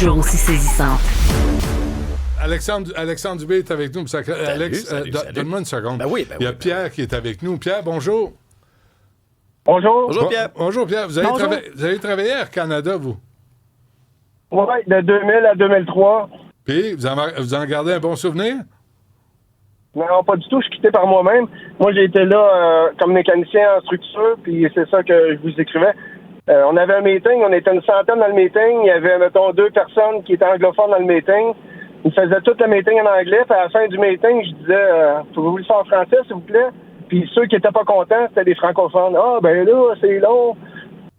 Toujours aussi saisissante. Alexandre Dubé est avec nous. Alex, donne-moi une seconde. Il y a Pierre qui est avec nous. Pierre, bonjour. Bonjour. Bonjour, Pierre. Bonjour, Pierre. Vous avez travaillé à Air Canada, vous? Oui, de 2000 à 2003. Puis, vous en gardez un bon souvenir? Non, pas du tout. Je suis quitté par moi-même. Moi, j'ai été là comme mécanicien en structure, puis c'est ça que je vous écrivais. On avait un meeting, on était une centaine dans le meeting. Il y avait, mettons, 2 personnes qui étaient anglophones dans le meeting. Ils faisaient tout le meeting en anglais. Puis à la fin du meeting, je disais, pouvez-vous le faire en français, s'il vous plaît? Puis ceux qui étaient pas contents, c'était des francophones. Ah, ben là, c'est long.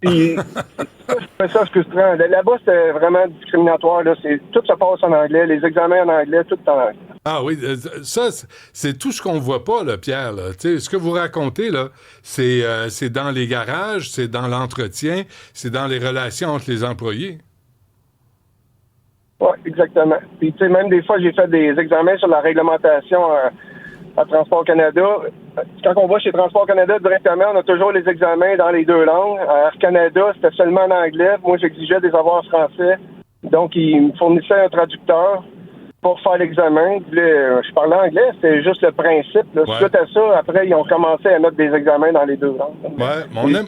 Puis ça frustrant. Là-bas, c'était vraiment discriminatoire. Là. Tout se passe en anglais. Les examens en anglais, tout en anglais. Ah oui, ça, c'est tout ce qu'on voit pas, là, Pierre. Là. Ce que vous racontez, là, c'est dans les garages, c'est dans l'entretien, c'est dans les relations entre les employés. Oui, exactement. Puis, tu sais, même des fois, j'ai fait des examens sur la réglementation à Transport Canada. Quand on va chez Transport Canada directement, on a toujours les examens dans les 2 langues. À Air Canada, c'était seulement en anglais. Moi, j'exigeais des avoirs français. Donc, ils me fournissaient un traducteur pour faire l'examen. Je parlais anglais, c'était juste le principe. Là. Ouais. Suite à ça, après, ils ont commencé à mettre des examens dans les 2 langues. Ouais, mais on aime...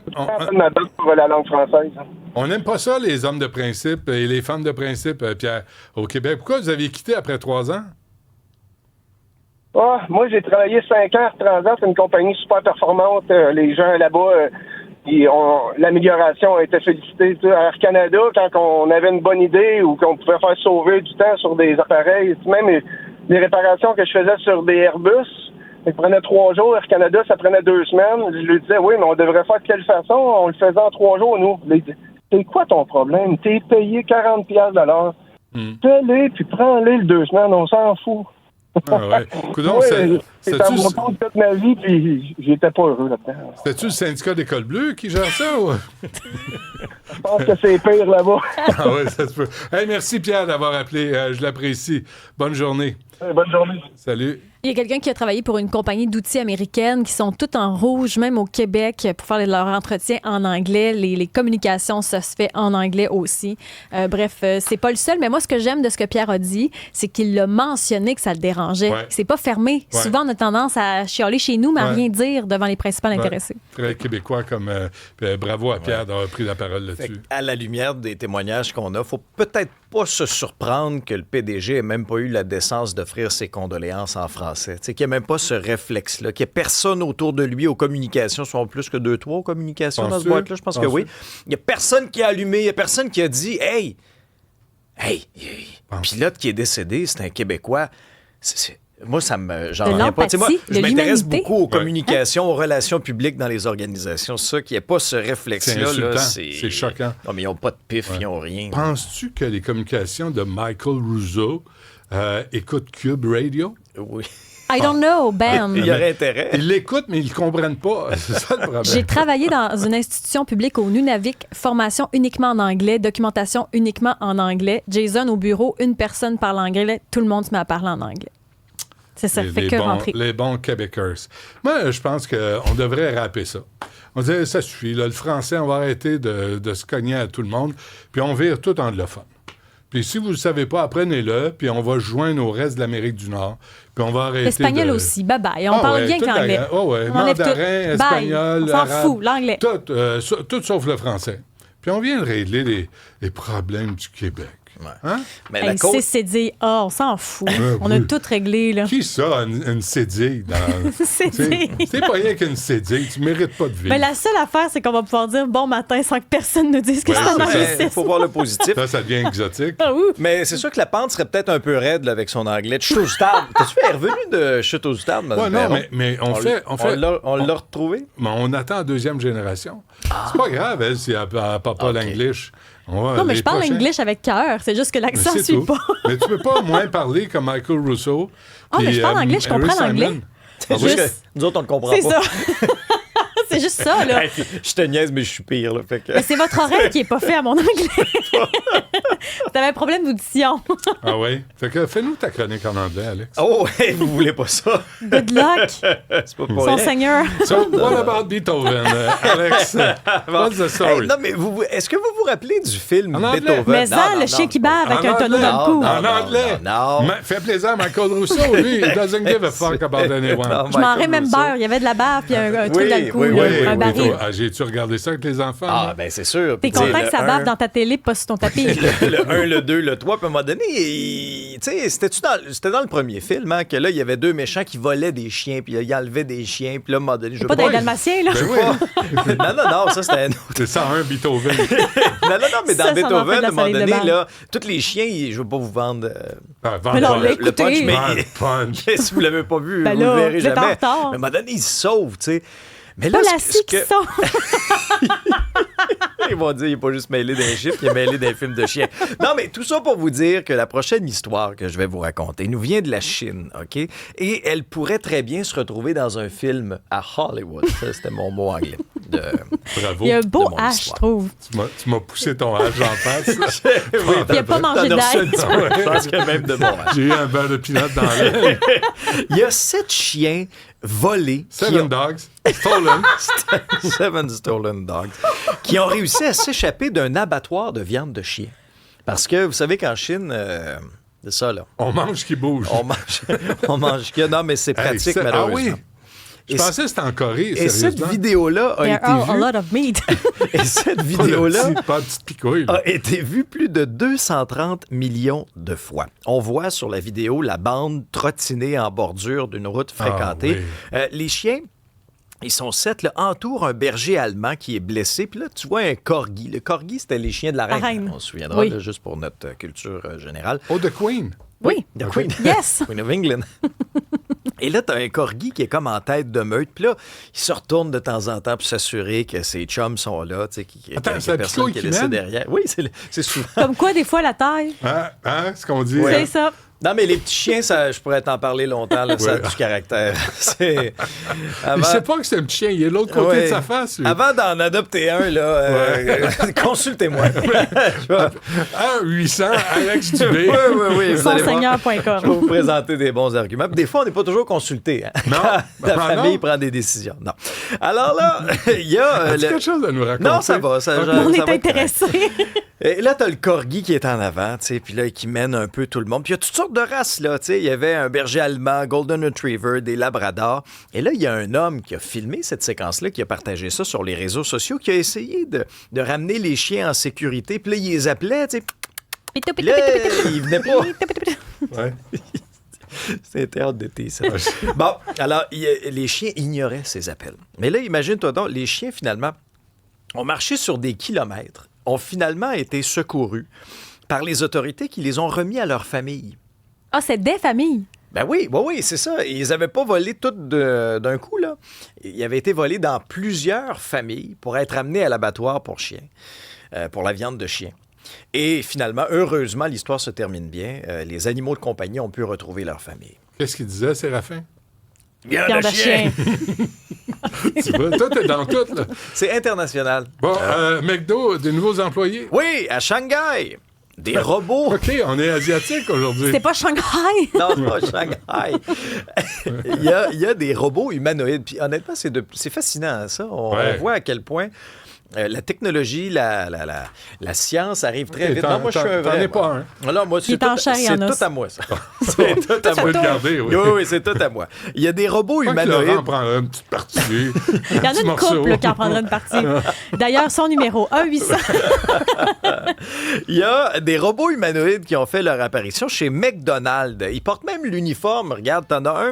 pour la langue française. On n'aime pas ça, les hommes de principe et les femmes de principe, Pierre, au Québec. Pourquoi vous aviez quitté après 3 ans? Ah, moi, j'ai travaillé 5 ans à Transat, c'est une compagnie super performante. Les gens là-bas, l'amélioration a été félicitée. À Air Canada, quand on avait une bonne idée ou qu'on pouvait faire sauver du temps sur des appareils, même les réparations que je faisais sur des Airbus, ça prenait 3 jours. Air Canada, ça prenait 2 semaines. Je lui disais, oui, mais on devrait faire de quelle façon? On le faisait en 3 jours, nous. C'est quoi ton problème? T'es payé 40$ de l'heure. Fais-les, puis prends-les le 2 semaines, on s'en fout. Ah ouais. Coudonc, c'est un montant de toute ma vie, puis j'étais pas heureux là-dedans. C'était-tu le syndicat d'École Bleue qui gère ça? Ou... Je pense que c'est pire là-bas. Ah oui, ça se peut. Hey, merci Pierre d'avoir appelé. Je l'apprécie. Bonne journée. Bonne journée. Salut. Il y a quelqu'un qui a travaillé pour une compagnie d'outils américaine qui sont toutes en rouge, même au Québec, pour faire leur entretien en anglais. Les communications, ça se fait en anglais aussi. Bref, c'est pas le seul. Mais moi, ce que j'aime de ce que Pierre a dit, c'est qu'il l'a mentionné que ça le dérangeait. Ouais. C'est pas fermé. Ouais. Souvent, on a tendance à chialer chez nous, mais à Ouais. rien dire devant les principaux intéressés. Très québécois comme... bravo à Pierre d'avoir pris la parole là-dessus. À la lumière des témoignages qu'on a, faut peut-être pas se surprendre que le PDG ait même pas eu la décence d'offrir ses condoléances en français. Tu sais, qu'il n'y ait même pas ce réflexe-là, qu'il n'y ait personne autour de lui aux communications, soit plus que 2-3 aux communications dans ce boîte-là, je pense que oui. Il n'y a personne qui a allumé, il n'y a personne qui a dit « Hey! Le pilote qui est décédé, c'est un Québécois. » Moi, j'en reviens pas. Tu sais, moi, je m'intéresse beaucoup aux communications, aux relations publiques dans les organisations. Ça, qu'il n'y ait pas ce réflexe-là, là, c'est choquant. Non, mais ils n'ont pas de pif, ils n'ont rien. Penses-tu que les communications de Michael Rousseau écoutent Cube Radio? Oui. I don't know, Ben. Il y aurait intérêt. Ils l'écoutent, mais ils ne comprennent pas. C'est ça le problème. J'ai travaillé dans une institution publique au Nunavik, formation uniquement en anglais, documentation uniquement en anglais. Jason, au bureau, une personne parle anglais, tout le monde se met à parler en anglais. C'est ça, fait que rentrer. Les bons Québécois. Moi, je pense qu'on devrait rapper ça. On dirait, ça suffit. Là, le français, on va arrêter de se cogner à tout le monde, puis on vire tout anglophone. Puis si vous ne le savez pas, apprenez-le, puis on va joindre au reste de l'Amérique du Nord, puis on va arrêter L'espagnol aussi, bye-bye. On parle bien qu'anglais. Mandarin, espagnol, on s'en arabe. fout, l'anglais. Tout sauf le français. Puis on vient de régler les problèmes du Québec. Ouais. Hein? Mais Hey, CCD, on s'en fout. On a tout réglé, là. Qui ça, une cédille? C'est pas rien qu'une cédille. Tu mérites pas de vivre. Mais la seule affaire, c'est qu'on va pouvoir dire bon matin sans que personne nous dise que c'est un anglicisme. Il faut voir le positif. Ça devient exotique. Mais c'est sûr que la pente serait peut-être un peu raide là, avec son anglais. Chute aux stades. T'as-tu fait revenu de chute aux stades, madame? Ouais, non, mais on l'a retrouvé? Mais on attend la 2e génération. C'est pas grave, elle, si elle parle pas l'anglish. Non, mais je parle anglish avec cœur. C'est juste que l'accent ne suit pas. Mais tu peux pas moins parler comme Michael Rousseau. Ah, mais je parle anglais, je comprends l'anglais. C'est juste que nous autres, on le comprend pas. C'est ça. C'est juste ça, là. Hey, je te niaise, mais je suis pire. Là, fait que... Mais c'est votre oreille qui est pas fait à mon anglais. T'avais un problème d'audition. Ah oui? Fait que fais-nous ta chronique en anglais, Alex. Oh, hey, vous voulez pas ça? Good luck, C'est pas pour son rien. seigneur. So, what about Beethoven, Alex? What's the story? Hey, non, mais est-ce que vous vous rappelez du film En anglais. Beethoven? Mais Non, ça, non, le chien non, qui bat avec En un tonneau anglais. dans le cou. Non, En anglais. non. Fais plaisir à Michael Rousseau, lui. He doesn't give a fuck about anyone. Non, Je m'en Michael même Rousseau. beurre. Il y avait de la barre puis un truc dans le cou, oui, là, oui, un oui, baril. Ah, j'ai-tu regardé ça avec les enfants? Ah, moi? ben c'est sûr. T'es Puis, tu sais, content que le ça un- bave dans ta télé, pas sur ton tapis. le 1, le 2, le 3, puis à un moment donné, tu sais, c'était dans le premier film, hein, que là, il y avait 2 méchants qui volaient des chiens, puis ils enlevaient des chiens, puis là, à un moment donné, je Pas dans veux les Dalmatiens, là. Ben oui. non, ça, c'était un autre. C'est 101 Beethoven. Non, mais Ça, dans ça Beethoven, en fait de la à un moment salade de donné, beurre. là, tous les chiens, je veux pas vous vendre Ah, Mais non, vends mais pas. le punch, écoutez. mais Vends le punch. si vous l'avez pas vu, Ben vous là, le verrez vous êtes en jamais. retard. Mais à un moment donné, ils se sauvent, tu sais. Mais là, Pas la ce scie que- qui sort. Ils vont dire, il n'est pas juste mêlé d'un chiffre, il est mêlé d'un film de chien. Non, mais tout ça pour vous dire que la prochaine histoire que je vais vous raconter nous vient de la Chine, OK? Et elle pourrait très bien se retrouver dans un film à Hollywood. Ça, c'était mon mot anglais. Bravo. Il y a un beau de mon H, je histoire. trouve. Tu m'as poussé ton âge en face. Oui, Il a pas mangé t'en as reçu d'ail. un petit peu. Je pense que même de bon âge. J'ai eu un beurre de pinot dans l'œil. Il y a 7 chiens volés. qui 7 ont- dogs. Stolen. 7 stolen dogs, qui ont réussi à s'échapper d'un abattoir de viande de chien. Parce que vous savez qu'en Chine, c'est ça, là. On mange ce qui bouge. On mange que. Non, mais c'est Hey, pratique, ah malheureusement. oui. Je Et pensais que c'était en Corée, Et cette sérieusement. vidéo-là a There été are a vue. lot of meat. Et cette Pas vidéo-là pas de petite picouille. là. a été vue plus de 230 millions de fois. On voit sur la vidéo la bande trottiner en bordure d'une route fréquentée. Les chiens. Ils sont 7, là, entourent un berger allemand qui est blessé. Puis là, tu vois un corgi. Le corgi, c'était les chiens de la reine. La reine. On se souviendra, Oui. là, juste pour notre culture générale. Oh, The Queen. Oui. The Queen. Yes. Queen of England. Et là, t'as un corgi qui est comme en tête de meute. Puis là, il se retourne de temps en temps pour s'assurer que ses chums sont là. Tu sais, Attends, qu'il y c'est a la personne picouille qui est qui laissé mène? derrière. Oui, c'est souvent. Comme quoi, des fois, la taille, Hein, ce qu'on dit. c'est ça. Non, mais les petits chiens, ça, je pourrais t'en parler longtemps. Là, ça a Ouais. du caractère. C'est... Il sait pas que c'est un petit chien. Il est de l'autre côté Ouais. de sa face. Lui. Avant d'en adopter un, là, consultez-moi. 1-800 Alex Dubé. oui. Vous allez voir. Je vais Sonseigneur.com. vous présenter des bons arguments. Puis des fois, on n'est pas toujours consulté. Hein? Non. La Ah, famille non? prend des décisions. Non. Alors là, il y a... As-tu quelque chose à nous raconter? Non, ça va. Ça, On ça est va être correct. intéressés. Et là, t'as le corgi qui est en avant, tu sais, puis là, qui mène un peu tout le monde. Puis il y a toutes sortes de races, là, tu sais. Il y avait un berger allemand, Golden Retriever, des labradors. Et là, il y a un homme qui a filmé cette séquence-là, qui a partagé ça sur les réseaux sociaux, qui a essayé de ramener les chiens en sécurité. Puis là, il les appelait, tu sais. Puis là, il venait pas. Ouais. C'était théâtre d'été, ça. Bon, alors, les chiens ignoraient ces appels. Mais là, imagine-toi donc, les chiens, finalement, ont marché sur des kilomètres, ont finalement été secourus par les autorités qui les ont remis à leur famille. Ah, c'est des familles. Ben oui, c'est ça. Ils n'avaient pas volé toutes d'un coup, là. Ils avaient été volés dans plusieurs familles pour être amenés à l'abattoir pour chiens, pour la viande de chien. Et finalement, heureusement, l'histoire se termine bien. Les animaux de compagnie ont pu retrouver leur famille. Qu'est-ce qu'il disait, Séraphin? Viande Viande à chien. Tu vois, toi, t'es dans tout, là. C'est international. Bon, McDo, des nouveaux employés. Oui, à Shanghai, des robots. OK, on est asiatique aujourd'hui. C'est pas Shanghai. Non, pas Shanghai. il y a des robots humanoïdes. Puis honnêtement, c'est fascinant, ça. On Ouais. voit à quel point la technologie, la science arrive très Ok, vite. Non, moi, je suis un t'en vrai. es pas un. Alors, moi, c'est est en chair et en c'est os. tout à moi, ça. C'est tout à Tu peux moi. le garder, oui. Oui, c'est tout à moi. Il y a des robots Je crois que humanoïdes. Laurent prendra une petite partie. Il y en a une couple là, qui en prendra une partie. D'ailleurs, son numéro 1-800. Il y a des robots humanoïdes qui ont fait leur apparition chez McDonald's. Ils portent même l'uniforme. Regarde, t'en as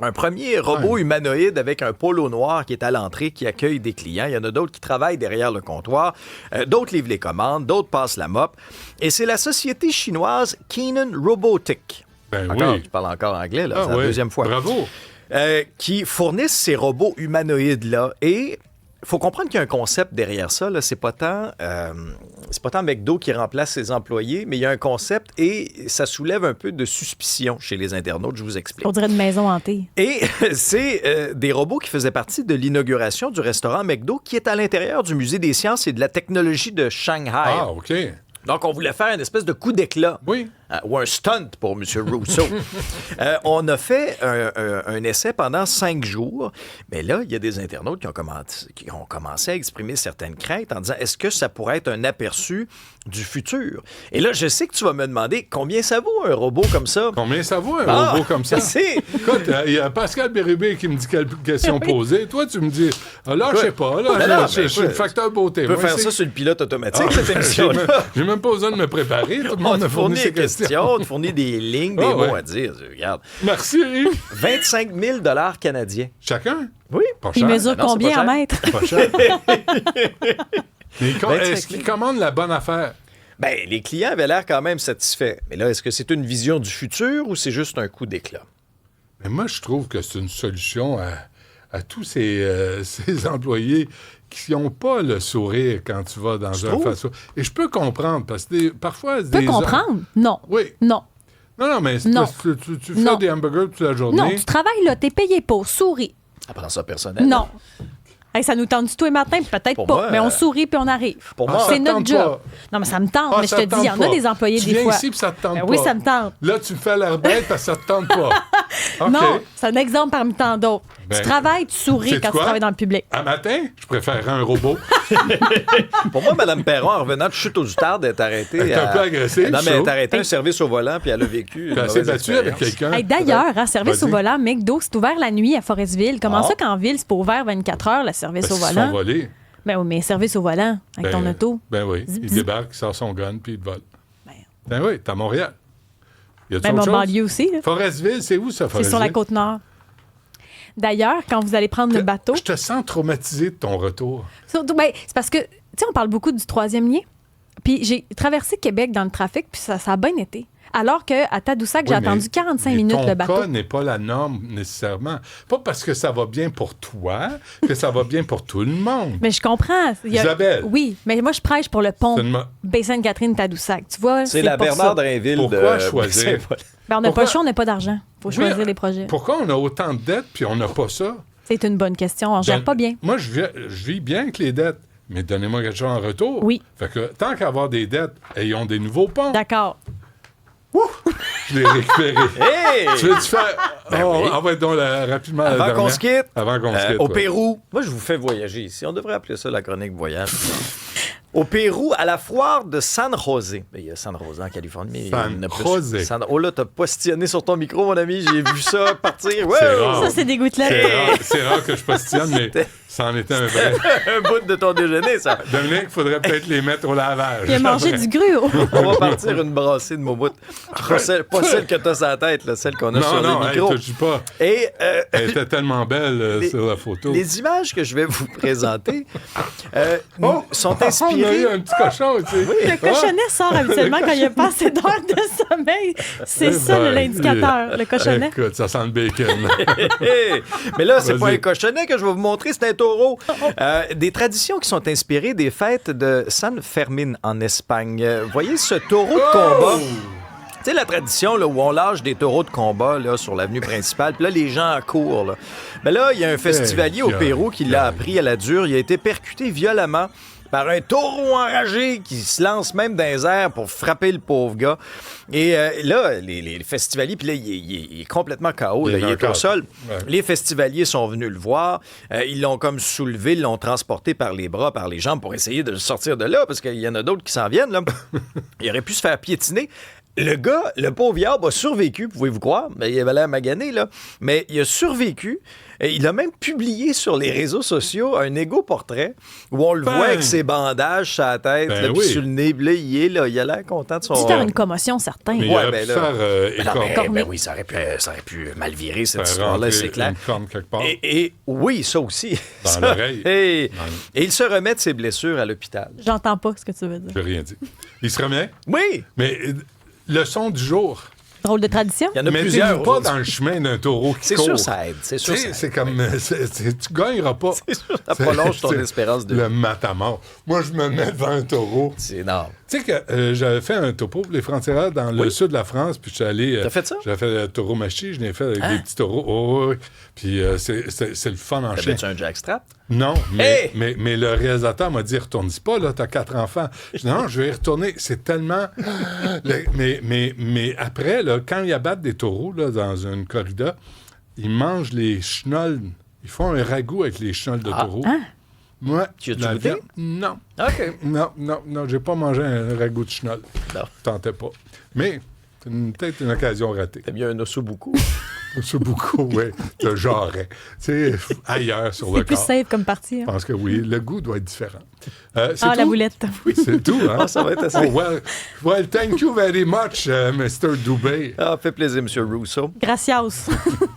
un premier robot humanoïde avec un polo noir qui est à l'entrée, qui accueille des clients. Il y en a d'autres qui travaillent derrière le comptoir. D'autres livrent les commandes. D'autres passent la mop. Et c'est la société chinoise Kenan Robotics. Ben Encore, oui. tu parles encore anglais, là. Ah C'est la oui. deuxième fois. Bravo. Qui fournissent ces robots humanoïdes-là. Et faut comprendre qu'il y a un concept derrière ça. Là. C'est pas tant McDo qui remplace ses employés, mais il y a un concept et ça soulève un peu de suspicion chez les internautes. Je vous explique. On dirait une maison hantée. Et c'est des robots qui faisaient partie de l'inauguration du restaurant McDo qui est à l'intérieur du Musée des sciences et de la technologie de Shanghai. Ah, OK. Donc, on voulait faire une espèce de coup d'éclat. Oui. Ou un stunt pour M. Rousseau. On a fait un essai pendant 5 jours. Mais là, il y a des internautes qui ont commencé à exprimer certaines craintes en disant, est-ce que ça pourrait être un aperçu du futur? Et là, je sais que tu vas me demander combien ça vaut un robot comme ça. Combien ça vaut un robot comme ça? Écoute, il y a Pascal Bérubé qui me dit quelle question poser. Toi, tu me dis, là, je sais pas. Là, je suis le facteur beauté. Tu peux faire ça sur le pilote automatique, cette émission-là. J'ai même pas besoin de me préparer. Tout le monde me fournit ses questions. On te fournit des lignes, des mots à dire. Regarde. Merci. 25 000 canadiens. Chacun? Oui. Pas Il cher. mesure Non, combien c'est pas en mètres? Pas cher. Est-ce qu'ils commandent la bonne affaire? Ben, les clients avaient l'air quand même satisfaits. Mais là, est-ce que c'est une vision du futur ou c'est juste un coup d'éclat? Mais moi, je trouve que c'est une solution à tous ces employés qui n'ont pas le sourire quand tu vas dans un fast-food. Et je peux comprendre, parce que parfois... Tu peux comprendre? Non. Oui. Non. Non, mais Non. tu fais des hamburgers toute la journée. Non, tu travailles là, t'es payé pour, souris. Elle prend ça personnel. Non. Hey, ça nous tente du tout et matin, peut-être Pour pas. moi, mais on sourit puis on arrive. pour moi, c'est ça te notre tente job. pas. Non, mais ça me tente. Ah, mais je ça te te dis, il y en tente a pas. des employés tu des viens fois. ici puis ça te tente pas. Oui, ça me tente. Là, tu me fais l'air bête parce que ça te tente pas. OK. Non, c'est un exemple parmi tant d'autres. Ben, tu travailles, tu souris sais-tu quand quoi? tu travailles dans le public. À matin, je préférerais un robot. Pour moi, Mme Perron, en revenant de chute aux Outardes, est arrêtée. Elle est un peu agressive, Non, mais elle je est arrêtée un service au volant, puis elle a vécu. Elle s'est battue avec quelqu'un. Hey, d'ailleurs, service Vas-y. au volant, McDo, c'est ouvert la nuit à Forestville. Comment Ah. ça qu'en ville, c'est pas ouvert 24 heures, le service Parce au qu'ils se font volant? voler. Ben oui, mais service au volant, avec ton auto. Ben oui. Zip, Il zip. débarque, il sort son gun, puis il te vole. Ben. Ben oui, t'es à Montréal. Y a-tu Même autre en chose? banlieue aussi. là. Forestville, c'est où ça, C'est Forestville? sur la côte nord. D'ailleurs, quand vous allez prendre le bateau, Je te sens traumatisé de ton retour. surtout, ben, c'est parce que, tu sais, on parle beaucoup du troisième lien. Puis j'ai traversé Québec dans le trafic, puis ça a bien été. Alors qu'à Tadoussac, j'ai Oui, mais- attendu 45 mais minutes ton le bateau. cas n'est pas la norme nécessairement. Pas parce que ça va bien pour toi que ça va bien pour tout le monde. Mais je comprends. Isabelle. Oui, mais moi, je prêche pour le pont C'est une mo- Baie-Sainte-Catherine-Tadoussac. Tu vois, C'est la pour ça. Bernard Drainville Pourquoi de... choisir? Saint-Paul. Ben, on n'a pas le choix, on n'a pas d'argent. Il faut choisir Oui, les projets. Pourquoi on a autant de dettes puis on n'a pas ça? C'est une bonne question. On ne gère pas bien. Moi, je vis bien avec les dettes, mais donnez-moi quelque chose en retour. Oui. Fait que tant qu'à avoir des dettes, ayons des nouveaux ponts. D'accord. Je l'ai récupéré. Hey! Tu veux-tu faire... Ben oui. Envoie donc rapidement la Avant dernière. qu'on se quitte, Avant qu'on se quitte. au ouais. Pérou, moi, je vous fais voyager ici. On devrait appeler ça la chronique voyage. Au Pérou, à la foire de San José. Ben, il y a San José en Californie. Mais il y en a plus. José. Oh là, t'as postillonné sur ton micro, mon ami. J'ai vu ça partir. Ouais! C'est rare. Ça, c'est des gouttelettes. C'est rare que je postillonne, mais ça en était un vrai. Un bout de ton déjeuner, ça. Dominique, il faudrait peut-être les mettre au lavage. Il a mangé du gruau. On va partir une brassée de momoute. Pas celle que t'as sur la tête, là, celle qu'on a sur Non, le hey, micro. touche pas. Et Elle était tellement belle les- sur la photo. les images que je vais vous présenter sont On a eu inspirées. un petit cochon, tu sais. Le cochonnet sort habituellement quand il y a pas assez d'heures de sommeil. C'est ça, l'indicateur, le cochonnet. Écoute, ça sent le bacon. Mais là, c'est pas Vas-y. un cochonnet que je vais vous montrer, c'est un taureau. Des traditions qui sont inspirées des fêtes de San Fermín en Espagne. Voyez ce taureau de combat. Tu sais, la tradition là, où on lâche des taureaux de combat là, sur l'avenue principale, puis là, les gens courent. Là. Ben là, il y a un festivalier au Pérou qui l'a appris à la dure. Il a été percuté violemment par un taureau enragé qui se lance même dans les airs pour frapper le pauvre gars. Et là, les festivaliers, puis là, il est complètement KO. Là, il est au sol. Ouais. Les festivaliers sont venus le voir. Ils l'ont comme soulevé, ils l'ont transporté par les bras, par les jambes pour essayer de le sortir de là, parce qu'il y en a d'autres qui s'en viennent. Là. Il aurait pu se faire piétiner. Le gars, le pauvre Yab, a survécu, pouvez-vous croire. Ben, il avait l'air magané, là. Mais il a survécu. Et il a même publié sur les réseaux sociaux un égo-portrait où on le voit avec ses bandages sur la tête, Ben là, puis oui. sur le nez. Puis là, il a l'air content de son... Tu faire une commotion, certain. Mais il Ouais, aurait ben pu là. faire Ben non, écorner. ben oui, ça aurait pu mal virer, cette Faire histoire-là, rentrer c'est clair. une corne quelque part. Et oui, ça aussi. Dans Ça. l'oreille. Et Dans le- il se remet de ses blessures à l'hôpital. J'entends pas ce que tu veux dire. Je n'ai rien dit. Il se remet, Oui! mais leçon du jour. Drôle de tradition. Il y en a Mettez-vous plusieurs. pas dans le chemin d'un taureau qui C'est court. sûr, ça aide. C'est sûr, Tu sais, ça c'est aide. comme... tu gagneras pas. C'est sûr, ça prolonge ton espérance de vie. Le matamor. Moi, je me mets devant un taureau. C'est énorme. Tu sais que j'avais fait un topo pour les frontières dans le sud de la France, puis je suis allé... T'as fait ça? J'avais fait le taureau machi, je l'ai fait avec Hein? des petits taureaux. Oh, oui. Puis c'est le fun en chien. T'avais-tu un jackstrap? Non, Hey! mais le réalisateur m'a dit, retourne-y pas, là, t'as 4 enfants. Je dis, non, je vais y retourner. C'est tellement... mais après, là, quand ils abattent des taureaux là, dans une corrida, ils mangent les chenolles. Ils font un ragoût avec les chenolles de taureau. Moi, Tu as-tu la goûté? viande, non. OK. Non, j'ai pas mangé un ragoût de chenolles. Non. Je tentais pas. Mais c'est peut-être une occasion ratée. T'as mis un ossobuco. C'est beaucoup, oui, de jarret. Tu sais, ailleurs sur le C'est plus corps. safe comme partie. Je Hein. pense que oui, le goût doit être différent. C'est Ah, la tout? boulette. Oui, c'est tout, hein? Ah, ça va être assez. Oh, well, thank you very much, Mr. Dubé. Ah, fait plaisir, M. Rousseau. Gracias.